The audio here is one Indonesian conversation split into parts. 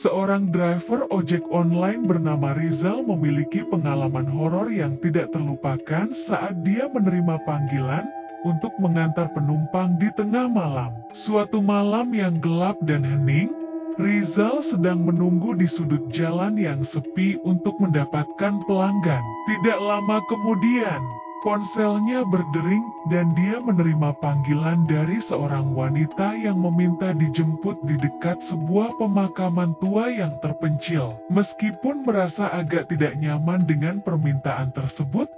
Seorang driver ojek online bernama Rizal memiliki pengalaman horor yang tidak terlupakan saat dia menerima panggilan untuk mengantar penumpang di tengah malam. Suatu malam yang gelap dan hening, Rizal sedang menunggu di sudut jalan yang sepi untuk mendapatkan pelanggan. Tidak lama kemudian, ponselnya berdering dan dia menerima panggilan dari seorang wanita yang meminta dijemput di dekat sebuah pemakaman tua yang terpencil. Meskipun merasa agak tidak nyaman dengan permintaan tersebut,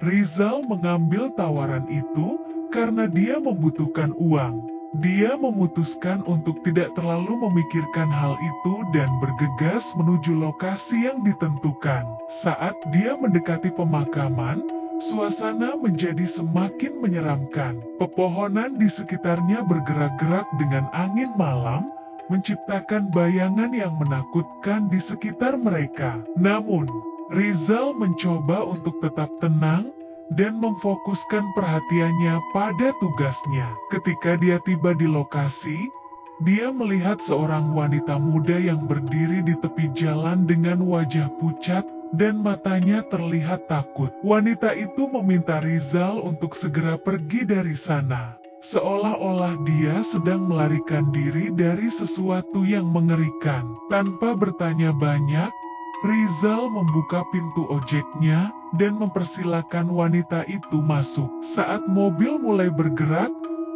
Rizal mengambil tawaran itu karena dia membutuhkan uang. Dia memutuskan untuk tidak terlalu memikirkan hal itu dan bergegas menuju lokasi yang ditentukan. Saat dia mendekati pemakaman, suasana menjadi semakin menyeramkan. Pepohonan di sekitarnya bergerak-gerak dengan angin malam, menciptakan bayangan yang menakutkan di sekitar mereka. Namun, Rizal mencoba untuk tetap tenang dan memfokuskan perhatiannya pada tugasnya. Ketika dia tiba di lokasi, dia melihat seorang wanita muda yang berdiri di tepi jalan dengan wajah pucat dan matanya terlihat takut. Wanita itu meminta Rizal untuk segera pergi dari sana, seolah-olah dia sedang melarikan diri dari sesuatu yang mengerikan. Tanpa bertanya banyak, Rizal membuka pintu ojeknya dan mempersilahkan wanita itu masuk. Saat mobil mulai bergerak,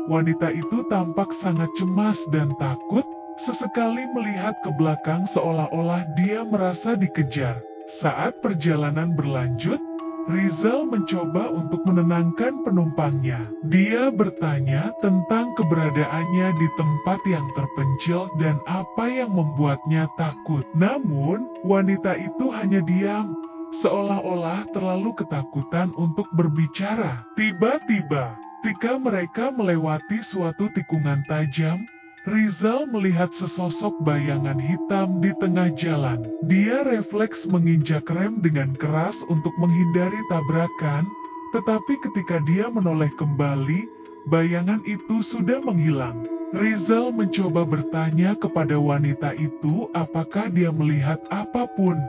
wanita itu tampak sangat cemas dan takut, sesekali melihat ke belakang seolah-olah dia merasa dikejar. Saat perjalanan berlanjut, Rizal mencoba untuk menenangkan penumpangnya. Dia bertanya tentang keberadaannya di tempat yang terpencil dan apa yang membuatnya takut. Namun, wanita itu hanya diam, seolah-olah terlalu ketakutan untuk berbicara. Tiba-tiba, ketika mereka melewati suatu tikungan tajam, Rizal melihat sesosok bayangan hitam di tengah jalan. Dia refleks menginjak rem dengan keras untuk menghindari tabrakan, tetapi ketika dia menoleh kembali, bayangan itu sudah menghilang. Rizal mencoba bertanya kepada wanita itu apakah dia melihat apapun,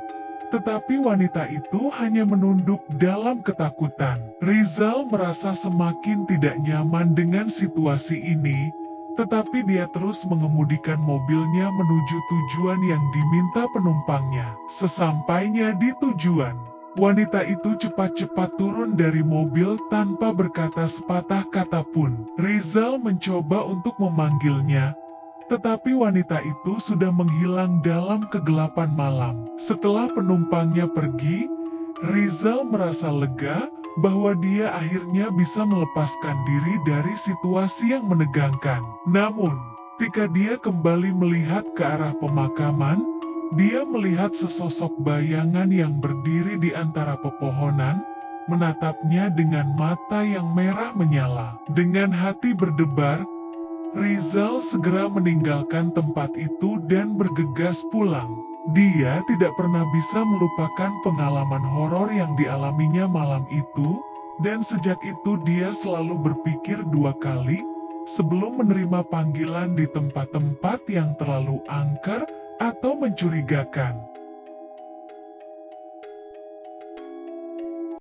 tetapi wanita itu hanya menunduk dalam ketakutan. Rizal merasa semakin tidak nyaman dengan situasi ini, tetapi dia terus mengemudikan mobilnya menuju tujuan yang diminta penumpangnya. Sesampainya di tujuan, wanita itu cepat-cepat turun dari mobil tanpa berkata sepatah kata pun. Rizal mencoba untuk memanggilnya, tetapi wanita itu sudah menghilang dalam kegelapan malam. Setelah penumpangnya pergi, Rizal merasa lega bahwa dia akhirnya bisa melepaskan diri dari situasi yang menegangkan. Namun, ketika dia kembali melihat ke arah pemakaman, dia melihat sesosok bayangan yang berdiri di antara pepohonan, menatapnya dengan mata yang merah menyala. Dengan hati berdebar, Rizal segera meninggalkan tempat itu dan bergegas pulang. Dia tidak pernah bisa melupakan pengalaman horor yang dialaminya malam itu, dan sejak itu dia selalu berpikir dua kali sebelum menerima panggilan di tempat-tempat yang terlalu angker atau mencurigakan.